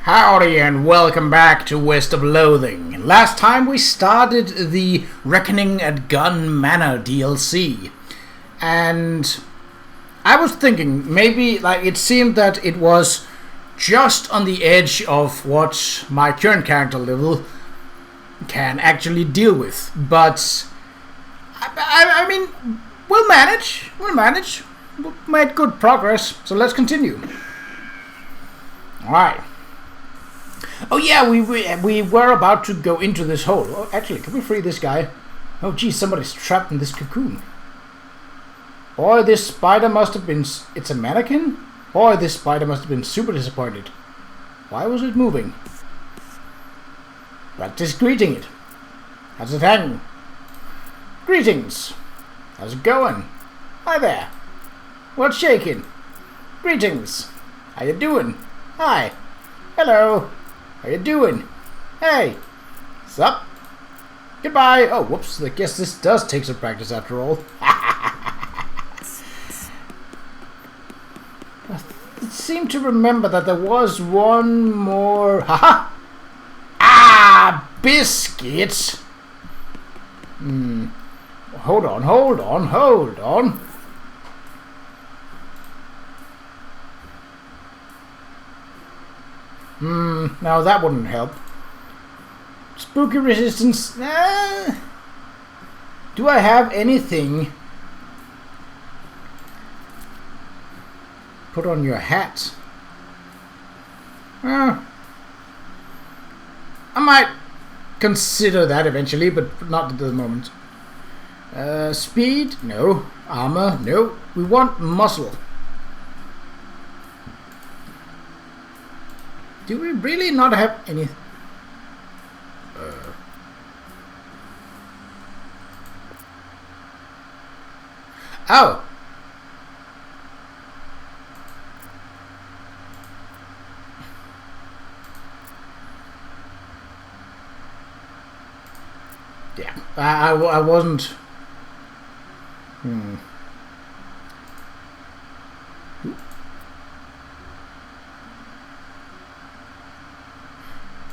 Howdy and welcome back to West of Loathing. Last time we started the Reckoning at Gun Manor DLC. And I was thinking, maybe it seemed that it was just on the edge of what my current character level can actually deal with. But, I mean, we'll manage. We've made good progress, so let's continue. Alright. Oh yeah, we were about to go into this hole. Oh, actually, can we free this guy? Oh geez, somebody's trapped in this cocoon. Boy, this spider must have been... It's a mannequin? Boy, this spider must have been super disappointed. Why was it moving? Practice greeting it. How's it hanging? Greetings. How's it going? Hi there. What's shaking? Greetings. How you doing? Hi. Hello. How you doing? Hey. What's up? Goodbye. Oh, whoops. I guess this does take some practice after all. I seem to remember that there was one more... Haha! Ah! Biscuits! Hold on. No, that wouldn't help. Spooky resistance. Do I have anything? Put on your hat. I might consider that eventually, but not at the moment. Speed? No. Armor? No. We want muscle. Do we really not have any... Oh! Yeah, I wasn't...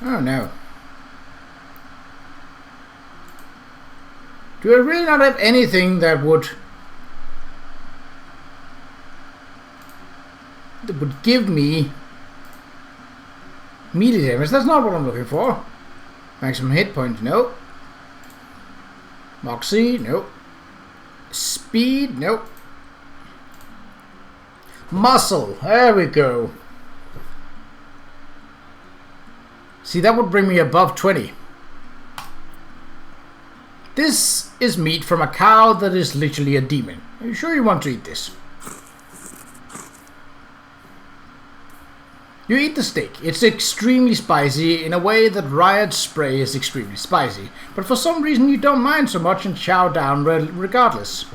Oh no. Do I really not have anything that would give me melee damage? That's not what I'm looking for. Maximum hit point, no. Moxie, no. Speed, no. Muscle, there we go. See, that would bring me above 20. This is meat from a cow that is literally a demon. Are you sure you want to eat this? You eat the steak. It's extremely spicy in a way that Riot Spray is extremely spicy. But for some reason you don't mind so much and chow down regardless.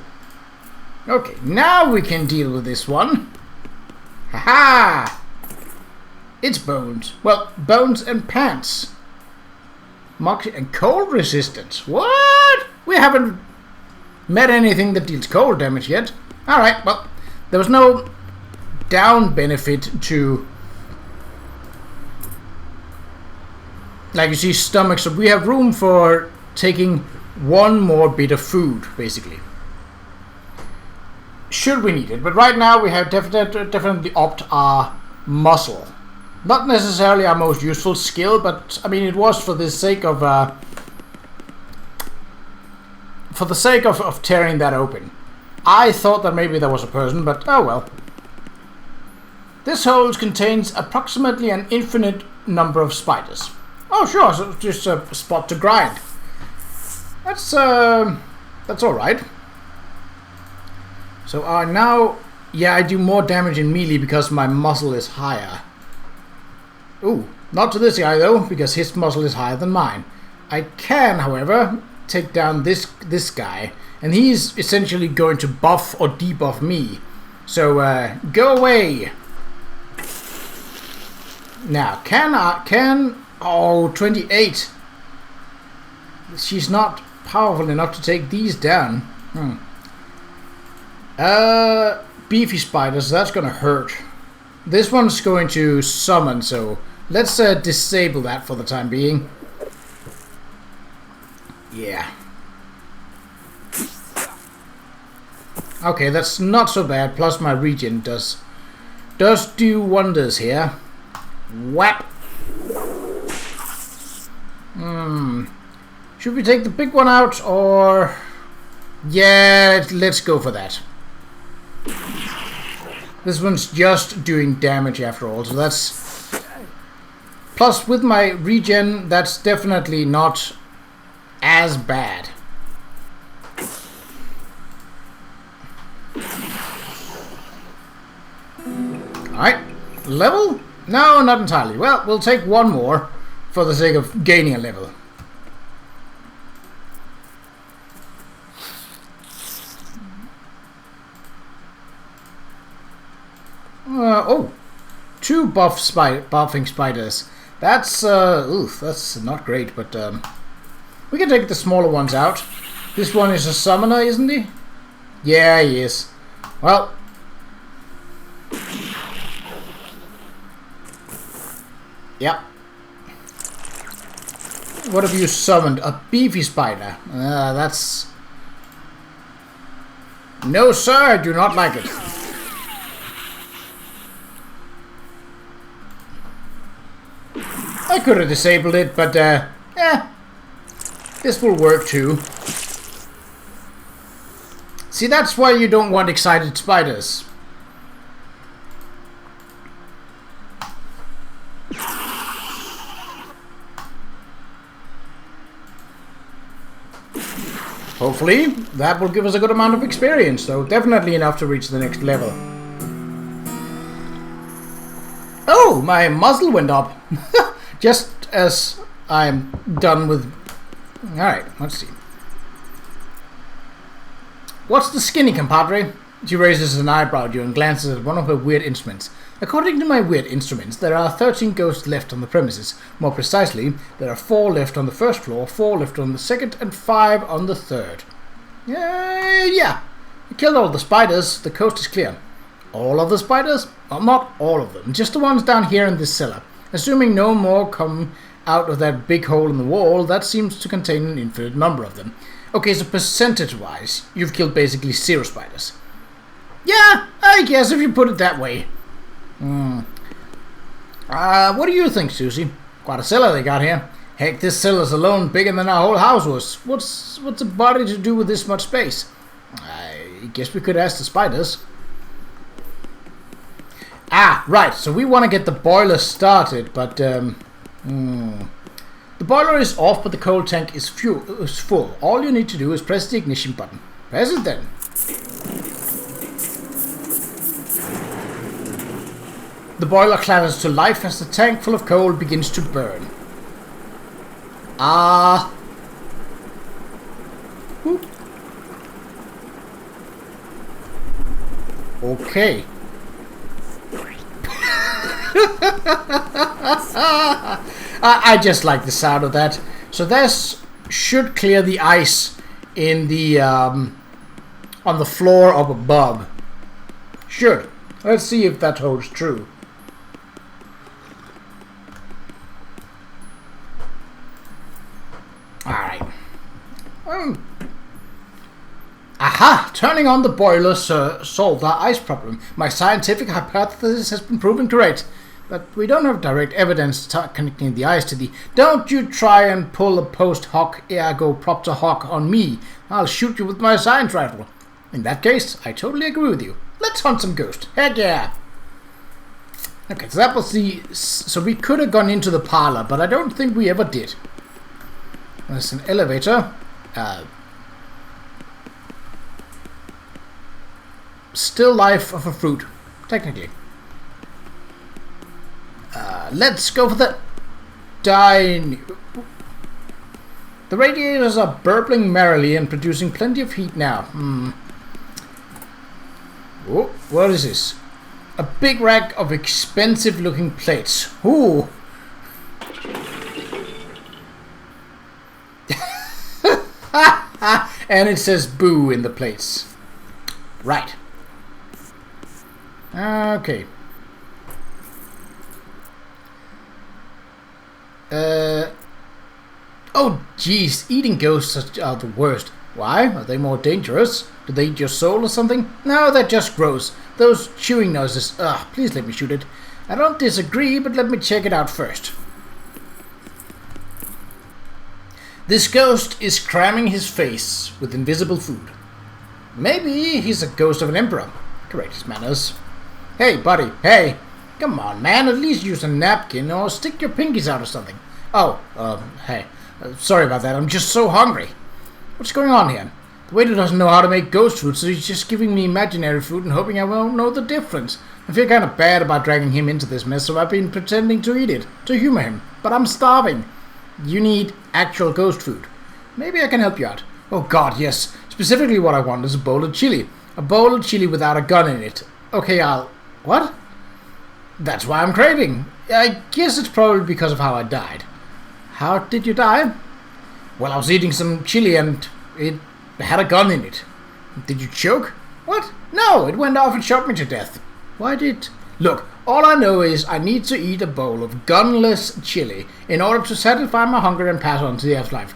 Okay, now we can deal with this one. Haha! It's bones. Well, bones and pants. Moxie and cold resistance. What? We haven't met anything that deals cold damage yet. Alright, well, there was no down benefit to... Like you see, stomach, so we have room for taking one more bit of food, basically. Should we need it. But right now we have definitely opt our muscle. Not necessarily our most useful skill, but I mean it was for the sake of tearing that open. I thought that maybe there was a person, but oh well. This hole contains approximately an infinite number of spiders. Oh sure, so just a spot to grind. That's all right. So now, yeah, I do more damage in melee because my muscle is higher. Ooh, not to this guy though, because his muscle is higher than mine. I can, however, take down this guy, and he's essentially going to buff or debuff me. So, go away! Now, oh, 28! She's not powerful enough to take these down. Beefy spiders, that's gonna hurt. This one's going to summon, so Let's disable that for the time being. Yeah. Okay, that's not so bad. Plus my regen does do wonders here. Whap! Should we take the big one out, or... Yeah, let's go for that. This one's just doing damage after all, so that's... Plus, with my regen, that's definitely not as bad. Alright, level? No, not entirely. Well, we'll take one more for the sake of gaining a level. Oh, 2 buffing spiders. That's that's not great, but we can take the smaller ones out. This one is a summoner, isn't he? Yeah, he is. Well, yep. What have you summoned? A beefy spider. That's... No, sir, I do not like it. I could have disabled it, but, this will work too. See, that's why you don't want excited spiders. Hopefully, that will give us a good amount of experience, though definitely enough to reach the next level. Oh, my muzzle went up. Just as I'm done with... Alright, let's see. What's the skinny, compadre? She raises an eyebrow at you and glances at one of her weird instruments. According to my weird instruments, there are 13 ghosts left on the premises. More precisely, there are 4 left on the first floor, 4 left on the second, and 5 on the third. Yeah. You killed all the spiders. The coast is clear. All of the spiders? Well, not all of them. Just the ones down here in this cellar. Assuming no more come out of that big hole in the wall, that seems to contain an infinite number of them. Okay, so percentage-wise, you've killed basically 0 spiders. Yeah, I guess if you put it that way. What do you think, Susie? Quite a cellar they got here. Heck, this cellar's alone bigger than our whole house was. What's a body to do with this much space? I guess we could ask the spiders. Ah, right, so we want to get the boiler started, but the boiler is off, but the coal tank is full. All you need to do is press the ignition button. Press it then. The boiler clatters to life as the tank full of coal begins to burn. Okay. I just like the sound of that. So this should clear the ice in the on the floor up above. Should. Let's see if that holds true. Alright. Aha! Turning on the boiler solved our ice problem. My scientific hypothesis has been proven correct. But we don't have direct evidence connecting the ice to the... Don't you try and pull a post hoc ergo propter hoc on me. I'll shoot you with my science rifle. In that case, I totally agree with you. Let's hunt some ghosts. Heck yeah! Okay, so that was the... So we could have gone into the parlor, but I don't think we ever did. There's an elevator. Still life of a fruit, technically. Let's go for the dining. The radiators are burbling merrily and producing plenty of heat now. Oh, what is this? A big rack of expensive looking plates. Ooh. And it says boo in the plates. Right. Oh, jeez, eating ghosts are the worst. Why? Are they more dangerous? Do they eat your soul or something? No, they're just gross. Those chewing noises. Ugh, please let me shoot it. I don't disagree, but let me check it out first. This ghost is cramming his face with invisible food. Maybe he's a ghost of an emperor. Correct his manners. Hey, buddy, hey. Come on, man, at least use a napkin or stick your pinkies out or something. Oh, hey. Sorry about that, I'm just so hungry. What's going on here? The waiter doesn't know how to make ghost food, so he's just giving me imaginary food and hoping I won't know the difference. I feel kind of bad about dragging him into this mess, so I've been pretending to eat it, to humor him. But I'm starving. You need actual ghost food. Maybe I can help you out. Oh god, yes. Specifically what I want is a bowl of chili. A bowl of chili without a gun in it. Okay, What? That's why I'm craving. I guess it's probably because of how I died. How did you die? Well, I was eating some chili and it had a gun in it. Did you choke? What? No, it went off and shot me to death. Why did... Look, all I know is I need to eat a bowl of gunless chili in order to satisfy my hunger and pass on to the afterlife.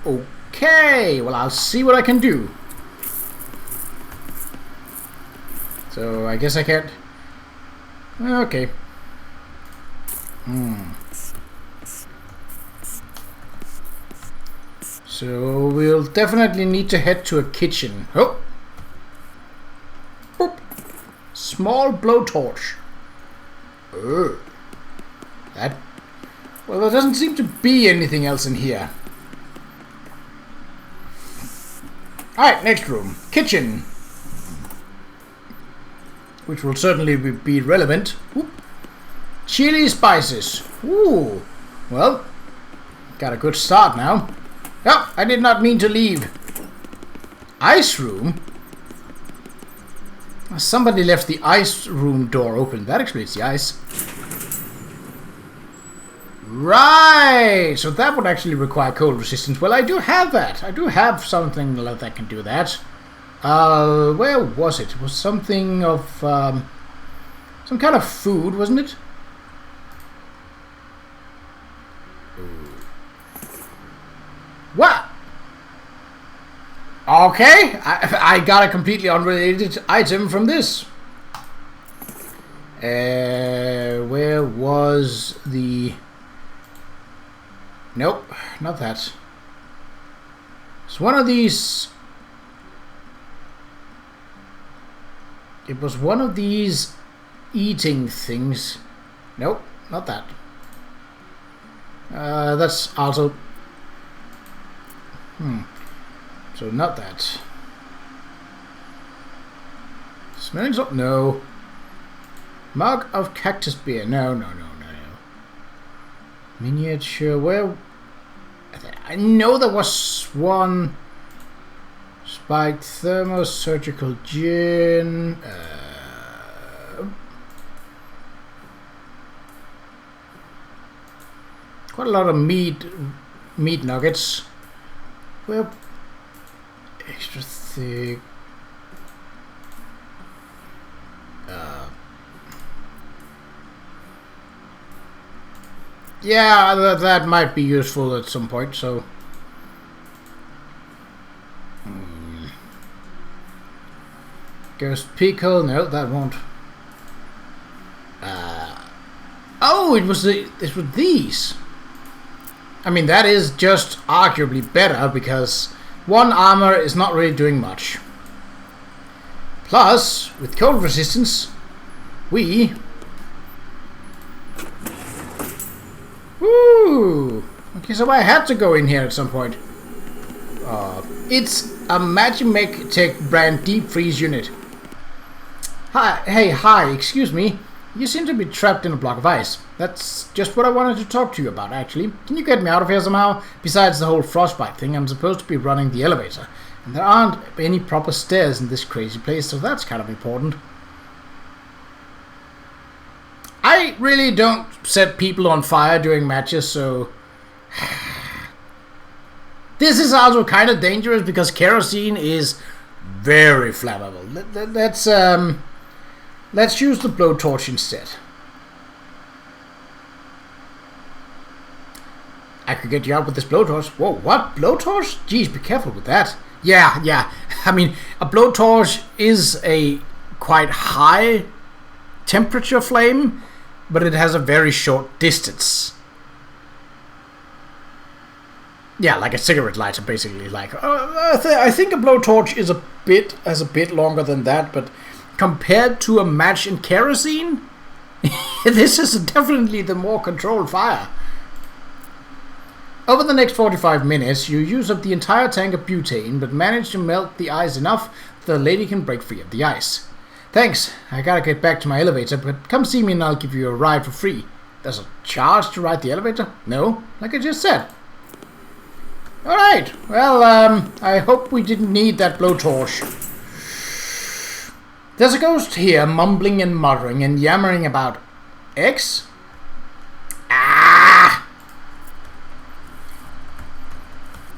Okay, well, I'll see what I can do. So, I guess I can't... Okay. So, we'll definitely need to head to a kitchen. Oh! Boop. Small blowtorch. Oh. That... Well, there doesn't seem to be anything else in here. Alright, next room. Kitchen. Which will certainly be relevant. Oop. Chili spices. Ooh. Well, got a good start now. Oh, I did not mean to leave. Ice room? Somebody left the ice room door open. That explains the ice. Right! So that would actually require cold resistance. Well, I do have that. I do have something that can do that. Where was it? It was something of, some kind of food, wasn't it? What? Okay, I got a completely unrelated item from this. Where was the... Nope, not that. It's one of these... It was one of these eating things. Nope, not that. That's also... So not that. Smelling salt? No. Mug of cactus beer? No. Miniature, where... I know there was one... Spiked thermos, surgical gin... Quite a lot of meat nuggets. Well, extra thick. Yeah, that might be useful at some point. So, ghost pickle. No, that won't. Oh, it was these. I mean, that is just arguably better because one armor is not really doing much. Plus, with cold resistance, we... Woo! Okay, so I had to go in here at some point. It's a Magimech brand deep freeze unit. Hi, excuse me. You seem to be trapped in a block of ice. That's just what I wanted to talk to you about, actually. Can you get me out of here somehow? Besides the whole frostbite thing, I'm supposed to be running the elevator. And there aren't any proper stairs in this crazy place, so that's kind of important. I really don't set people on fire during matches, so... This is also kind of dangerous because kerosene is very flammable. Let's use the blowtorch instead. I could get you out with this blowtorch. Whoa, what? Blowtorch? Jeez, be careful with that. Yeah. I mean, a blowtorch is a quite high temperature flame, but it has a very short distance. Yeah, like a cigarette lighter, basically. Like, I think a blowtorch is a bit longer than that, but compared to a match in kerosene, this is definitely the more controlled fire. Over the next 45 minutes, you use up the entire tank of butane, but manage to melt the ice enough that the lady can break free of the ice. Thanks, I gotta get back to my elevator, but come see me and I'll give you a ride for free. There's a charge to ride the elevator? No, like I just said. Alright, well, I hope we didn't need that blowtorch. There's a ghost here, mumbling and muttering and yammering about eggs?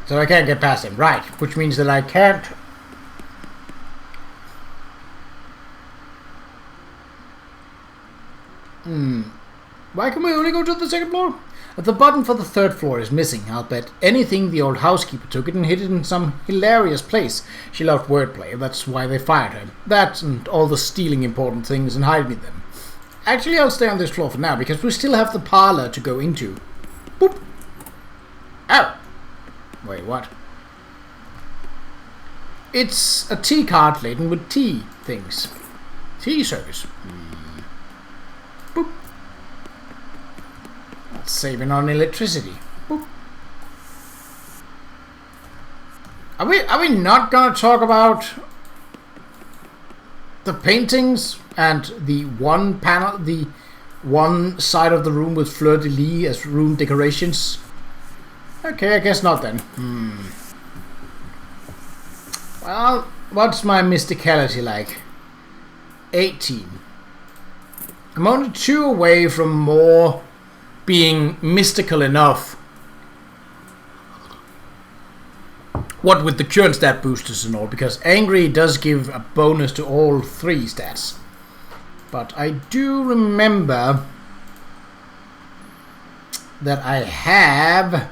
So I can't get past him, right, which means that I can't... Why can we only go to the second floor? The button for the third floor is missing. I'll bet anything the old housekeeper took it and hid it in some hilarious place. She loved wordplay, that's why they fired her. That and all the stealing important things and hiding them. Actually, I'll stay on this floor for now, because we still have the parlor to go into. Boop! Ow! Wait, what? It's a tea cart laden with tea things. Tea service. Boop. That's saving on electricity. Boop. Are we not gonna talk about the paintings and the one panel, the one side of the room with fleur-de-lis as room decorations? Okay, I guess not then. Well, what's my mysticality like? 18. I'm only 2 away from more being mystical enough. What with the current stat boosters and all, because angry does give a bonus to all 3 stats. But I do remember that I have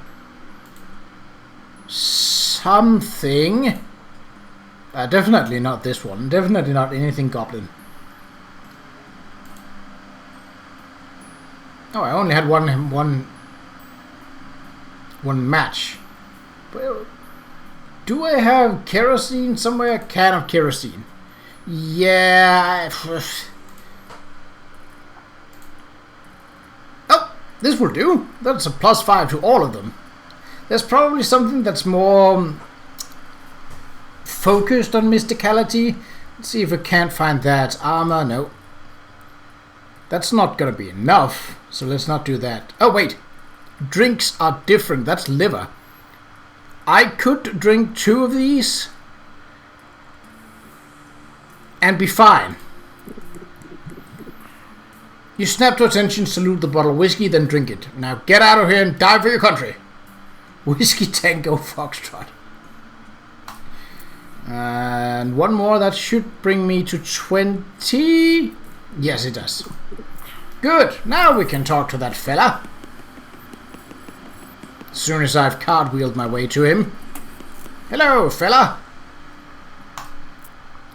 something. Definitely not this one. Definitely not anything goblin. Oh, I only had one match. Well, do I have kerosene somewhere? A can of kerosene. Yeah. Oh, this will do. That's a +5 to all of them. There's probably something that's more focused on mysticality. Let's see if we can't find that. Armor, no. That's not gonna be enough, so let's not do that. Oh, wait. Drinks are different. That's liver. I could drink 2 of these and be fine. You snap to attention, salute the bottle of whiskey, then drink it. Now get out of here and die for your country. Whiskey Tango Foxtrot. And one more, that should bring me to 20. Yes, it does. Good, now we can talk to that fella. As soon as I've cartwheeled my way to him. Hello, fella.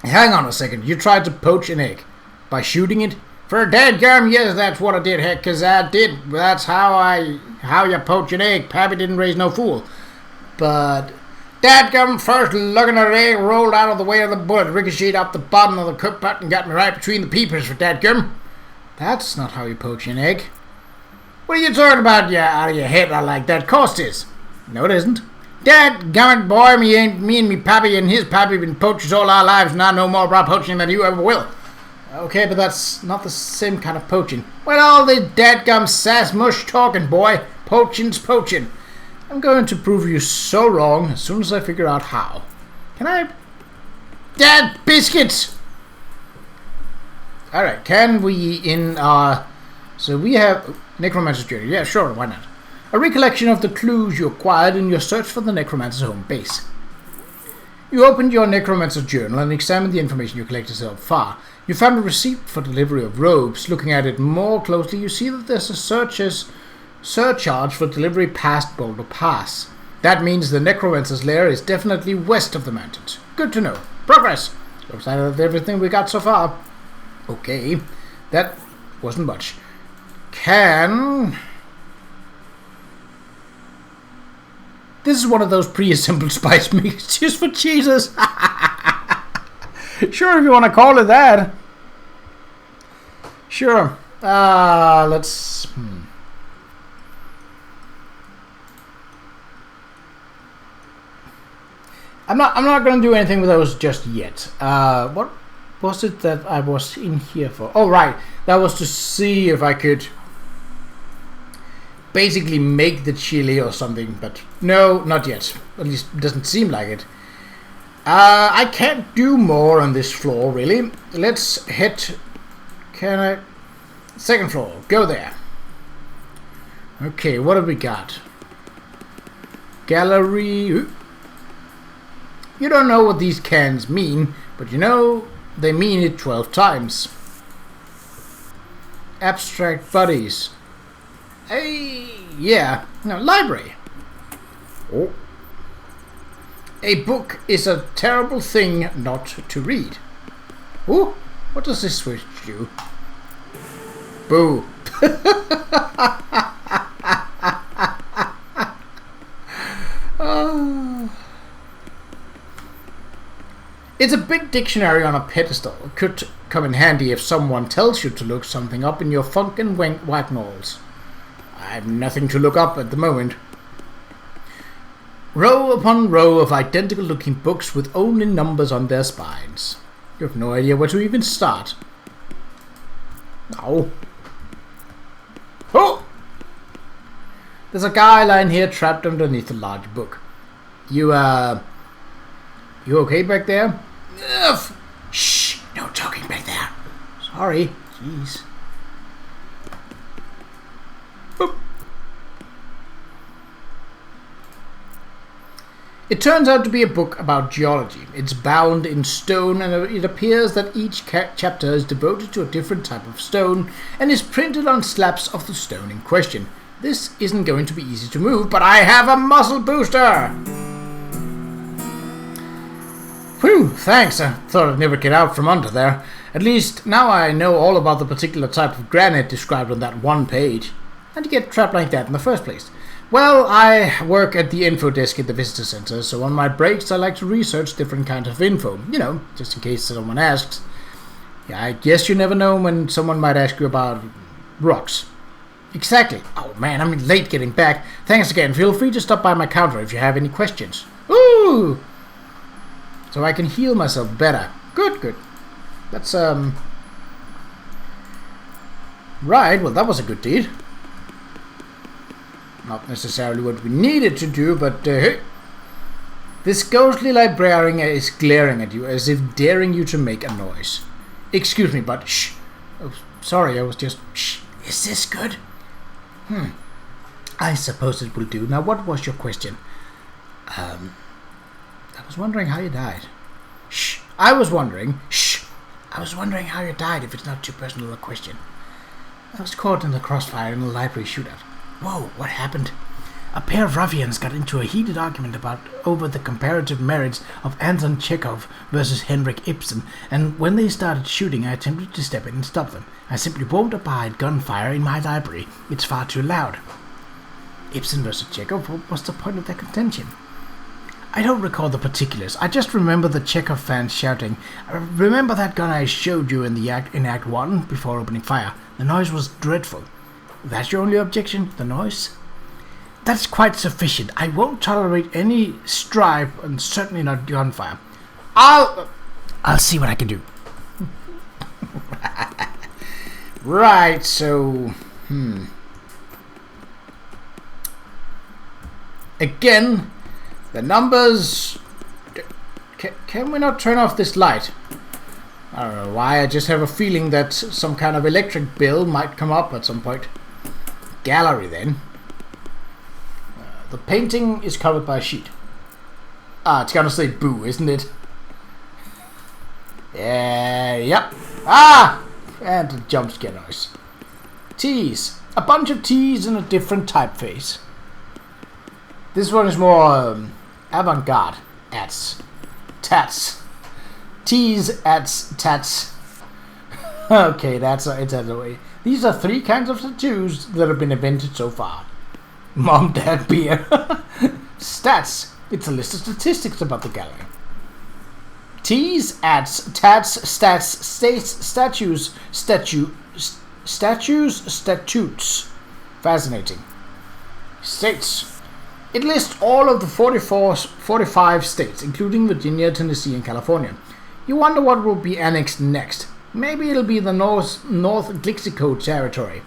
Hang on a second, you tried to poach an egg by shooting it? For dadgum, yes, that's what I did, heck, 'cause I did. That's how you poach an egg. Pappy didn't raise no fool. But dadgum, first looking at an egg rolled out of the way of the bullet, ricocheted off the bottom of the cook pot and got me right between the peepers for dadgum. That's not how you poach an egg. What are you talking about, you out of your head? I like that. Course it is. No, it isn't. Dadgummit, boy, me and me pappy and his pappy been poachers all our lives, and I know more about poaching than you ever will. Okay, but that's not the same kind of poaching. Well, all the dadgum sass mush talking, boy. Poaching's poaching. I'm going to prove you so wrong as soon as I figure out how. Can I? Dad biscuits! Alright, can we in our... So we have Necromancer's Journey. Yeah, sure, why not? A recollection of the clues you acquired in your search for the Necromancer's home base. You opened your Necromancer's journal and examined the information you collected so far. You found a receipt for delivery of robes. Looking at it more closely, you see that there's a searches Surcharge for delivery past Boulder Pass. That means the Necromancer's lair is definitely west of the mountains. Good to know. Progress! Looks like that's everything we got so far. Okay, that wasn't much. This is one of those pre-assembled spice mixtures for cheeses. Sure, if you want to call it that. Sure. Let's... I'm not going to do anything with those just yet. What was it that I was in here for? Oh, right. That was to see if I could basically make the chili or something. But no, not yet. At least it doesn't seem like it. I can't do more on this floor, really. Let's hit... Second floor. Go there. Okay, what have we got? Gallery... You don't know what these cans mean, but you know they mean it 12 times. Abstract buddies. Yeah. No, library. Oh. A book is a terrible thing not to read. Oh, what does this switch do? Boo. It's a big dictionary on a pedestal. It could come in handy if someone tells you to look something up in your funk and whack-knolls. I have nothing to look up at the moment. Row upon row of identical-looking books with only numbers on their spines. You have no idea where to even start. No. Oh! There's a guy lying here trapped underneath a large book. You okay back there? Ugh. Shh! No talking back there. Sorry. Jeez. Boop. It turns out to be a book about geology. It's bound in stone, and it appears that each chapter is devoted to a different type of stone and is printed on slabs of the stone in question. This isn't going to be easy to move, but I have a muscle booster! Whew, thanks. I thought I'd never get out from under there. At least now I know all about the particular type of granite described on that one page. How'd you get trapped like that in the first place? Well, I work at the info desk at the visitor center, so on my breaks I like to research different kinds of info. You know, just in case someone asks. Yeah, I guess you never know when someone might ask you about rocks. Exactly. Oh man, I'm late getting back. Thanks again. Feel free to stop by my counter if you have any questions. Ooh! So I can heal myself better. Good, good. That's, Right, well that was a good deed. Not necessarily what we needed to do, but, this ghostly librarian is glaring at you as if daring you to make a noise. Excuse me, but shh. Oh, sorry, I was just... Shh. Is this good? I suppose it will do. Now, what was your question? I was wondering how you died. Shh. I was wondering how you died, if it's not too personal a question. I was caught in the crossfire in a library shootout. Whoa, what happened? A pair of ruffians got into a heated argument over the comparative merits of Anton Chekhov versus Henrik Ibsen, and when they started shooting, I attempted to step in and stop them. I simply won't abide gunfire in my library. It's far too loud. Ibsen versus Chekhov? What was the point of their contention? I don't recall the particulars. I just remember the Chekhov fans shouting, "Remember that gun I showed you in Act 1 before opening fire? The noise was dreadful." That's your only objection? The noise? That's quite sufficient. I won't tolerate any strife, and certainly not gunfire. I'll see what I can do. Right, so... Again, the numbers... Can we not turn off this light? I don't know why, I just have a feeling that some kind of electric bill might come up at some point. Gallery, then. The painting is covered by a sheet. It's gonna say boo, isn't it? Yeah, yep. And a jump scare noise. Tease. A bunch of T's in a different typeface. This one is more avant-garde. Ats. Tats. T's, ats, tats. Okay, it's out of the way. These are 3 kinds of tattoos that have been invented so far. Mom, Dad, beer. Stats. It's a list of statistics about the gallery. T's, ats, tats, stats, states, statues, statutes. Fascinating. States. It lists all of the 45 states, including Virginia, Tennessee, and California. You wonder what will be annexed next. Maybe it'll be the North Glixico territory.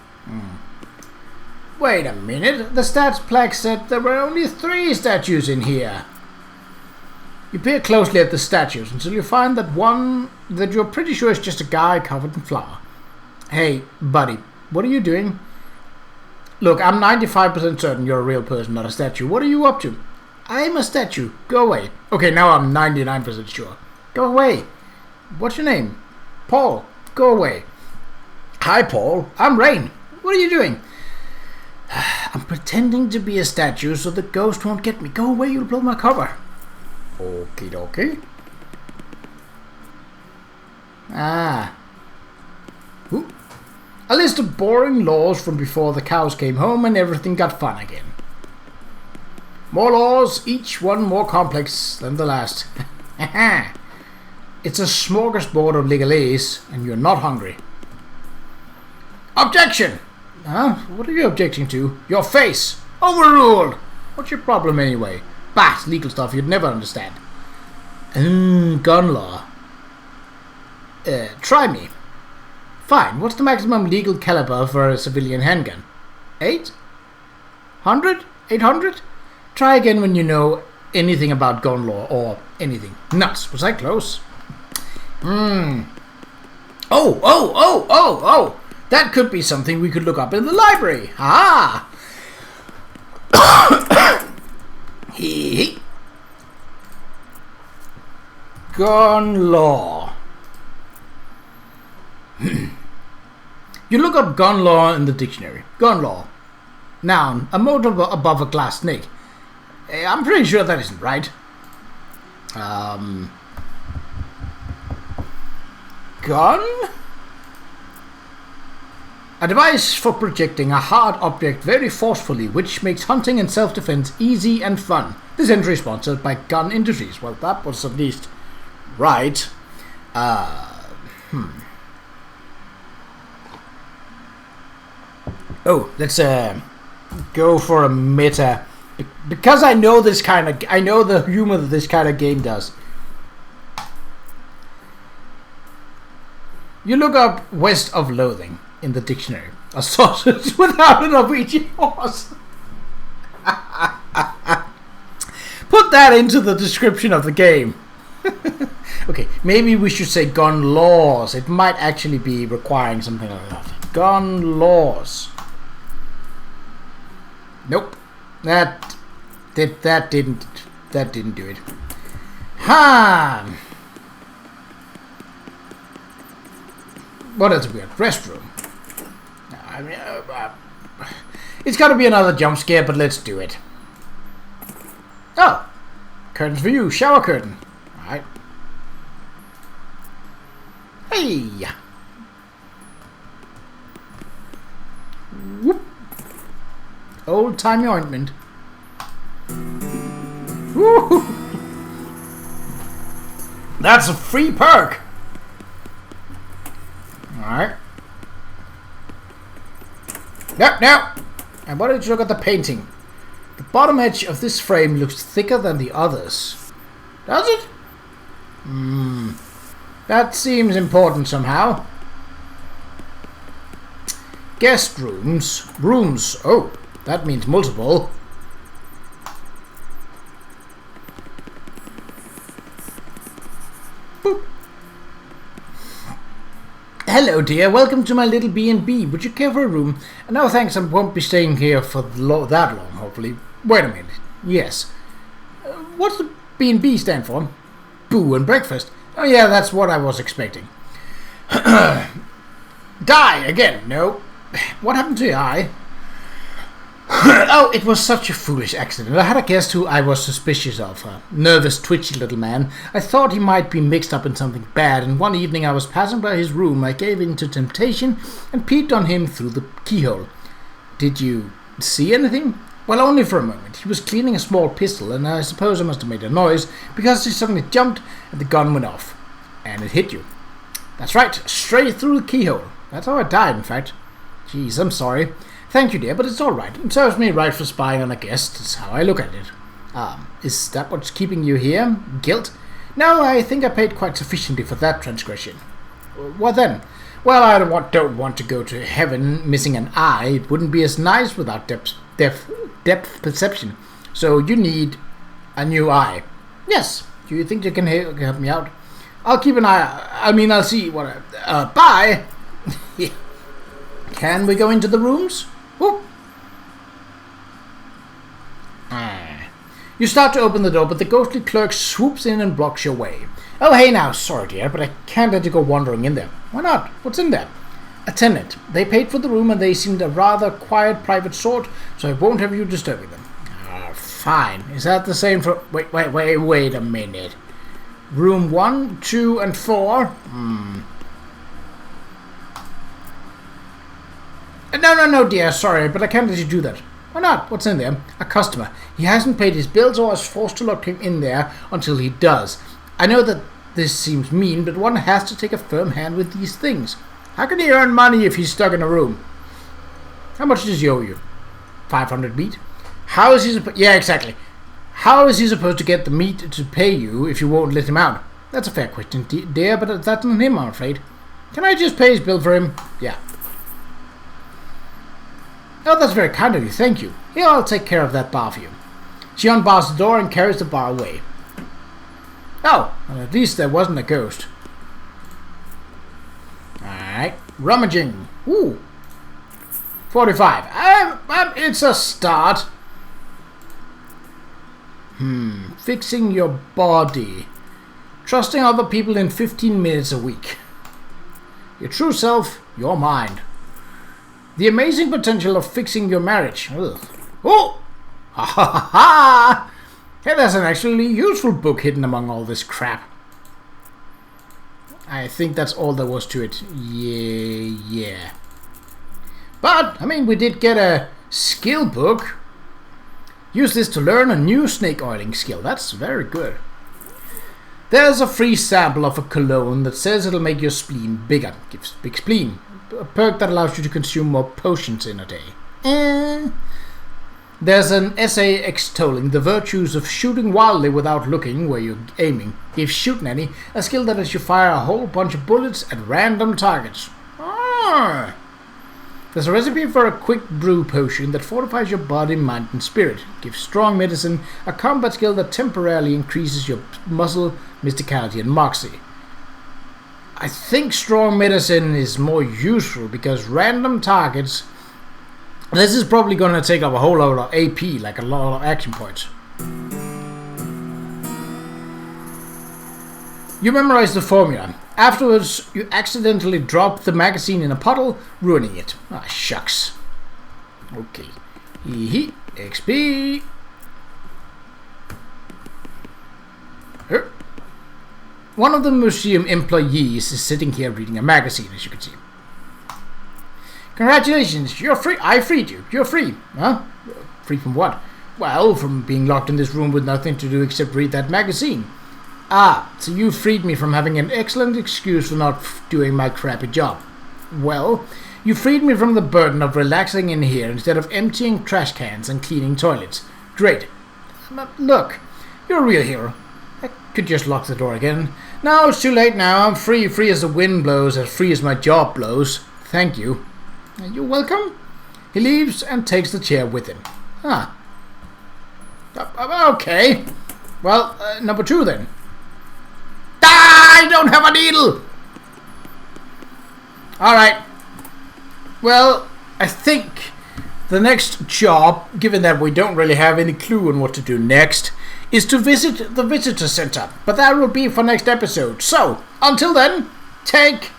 Wait a minute, the stats plaque said there were only 3 statues in here. You peer closely at the statues until you find that one that you're pretty sure is just a guy covered in flour. Hey, buddy, what are you doing? Look, I'm 95% certain you're a real person, not a statue. What are you up to? I'm a statue. Go away. Okay, now I'm 99% sure. Go away. What's your name? Paul. Go away. Hi, Paul. I'm Rain. What are you doing? I'm pretending to be a statue so the ghost won't get me. Go away, you'll blow my cover. Okie dokie. Ooh. A list of boring laws from before the cows came home and everything got fun again. More laws, each one more complex than the last. It's a smorgasbord of legalese, and you're not hungry. Objection! What are you objecting to? Your face! Overruled! What's your problem anyway? Bah, legal stuff you'd never understand. Gun law. Try me. Fine, what's the maximum legal caliber for a civilian handgun? 8? 100? 800? Try again when you know anything about gun law or anything. Nuts, was I close? Oh! That could be something we could look up in the library. Ha! Gun law. You look up gun law in the dictionary. Gun law. Noun, a motor above a glass snake. I'm pretty sure that isn't right. Gun? A device for projecting a hard object very forcefully, which makes hunting and self-defense easy and fun. This entry is sponsored by Gun Industries. Well, that was at least right. Oh, let's go for a meta, because I know I know the humor that this kind of game does. You look up west of Loathing in the dictionary. A sausage without a Norwegian horse. Put that into the description of the game. Okay, maybe we should say gun laws. It might actually be requiring something like that. Gun laws. Nope. That didn't do it. Ha! What else have we got? Restroom. I mean, it's got to be another jump scare, but let's do it. Oh, curtains for you. Shower curtain. All right. Hey. Whoop. Old-timey ointment. Woo! That's a free perk. Alright. Now. And why don't you look at the painting? The bottom edge of this frame looks thicker than the others. Does it? That seems important somehow. Guest rooms. Rooms. Oh, that means multiple. Boop. Hello, dear. Welcome to my little B&B. Would you care for a room? No, thanks. I won't be staying here for that long, hopefully. Wait a minute. Yes. What's the B&B stand for? Boo and breakfast. Oh, yeah, that's what I was expecting. Die again. No. what happened to your eye? Oh, it was such a foolish accident. I had a guest who I was suspicious of. A nervous, twitchy little man. I thought he might be mixed up in something bad, and one evening I was passing by his room. I gave in to temptation and peeked on him through the keyhole. Did you see anything? Well, only for a moment. He was cleaning a small pistol, and I suppose I must have made a noise, because he suddenly jumped and the gun went off. And it hit you. That's right, straight through the keyhole. That's how I died, in fact. Jeez, I'm sorry. Thank you, dear, but it's all right. It serves me right for spying on a guest. That's how I look at it. Is that what's keeping you here? Guilt? No, I think I paid quite sufficiently for that transgression. What then? Well, I don't want to go to heaven missing an eye. It wouldn't be as nice without depth perception. So you need a new eye. Yes. Do you think you can help me out? I'll keep an eye. I'll see what. Bye. Can we go into the rooms? Whoop. You start to open the door, but the ghostly clerk swoops in and blocks your way. Oh, hey now, sorry dear, but I can't let you go wandering in there. Why not? What's in there? A tenant. They paid for the room and they seemed a rather quiet, private sort, so I won't have you disturbing them. Fine. Is that the same for... Wait a minute. Room 1, 2, and 4? No, dear, sorry, but I can't let you do that. Why not? What's in there? A customer. He hasn't paid his bills, or I was forced to lock him in there until he does. I know that this seems mean, but one has to take a firm hand with these things. How can he earn money if he's stuck in a room? How much does he owe you? 500 meat? How is he supposed... Yeah, exactly. How is he supposed to get the meat to pay you if you won't let him out? That's a fair question, dear, but that's on him, I'm afraid. Can I just pay his bill for him? Yeah. Oh, that's very kind of you, thank you. Here, I'll take care of that bar for you. She unbars the door and carries the bar away. Oh, well, at least there wasn't a ghost. Alright, rummaging. Ooh. 45. It's a start. Fixing your body. Trusting other people in 15 minutes a week. Your true self, your mind. The amazing potential of fixing your marriage. Ugh. Oh! Ha ha ha ha! Hey, there's an actually useful book hidden among all this crap. I think that's all there was to it. Yeah. But, we did get a skill book. Use this to learn a new snake oiling skill. That's very good. There's a free sample of a cologne that says it'll make your spleen bigger. Gives big spleen. A perk that allows you to consume more potions in a day. There's an essay extolling the virtues of shooting wildly without looking where you're aiming. If shooting any, a skill that lets you fire a whole bunch of bullets at random targets. There's a recipe for a quick brew potion that fortifies your body, mind, and spirit. Gives strong medicine, a combat skill that temporarily increases your muscle, mysticality, and moxie. I think strong medicine is more useful because random targets... This is probably going to take up a whole lot of AP, like a lot of action points. You memorize the formula. Afterwards, you accidentally drop the magazine in a puddle, ruining it. Ah, shucks. Okay. XP. Here. One of the museum employees is sitting here reading a magazine, as you can see. Congratulations, you're free. I freed you. You're free. Huh? Free from what? Well, from being locked in this room with nothing to do except read that magazine. Ah, so you freed me from having an excellent excuse for not doing my crappy job. Well, you freed me from the burden of relaxing in here instead of emptying trash cans and cleaning toilets. Great. Look, you're a real hero. I could just lock the door again. No, it's too late now. I'm free as the wind blows, as free as my job blows. Thank you. You're welcome. He leaves and takes the chair with him. Huh. Okay. Well, number 2 then. I don't have a needle! Alright. Well, I think the next job, given that we don't really have any clue on what to do next, is to visit the visitor center. But that will be for next episode. So, until then, take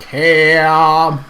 care.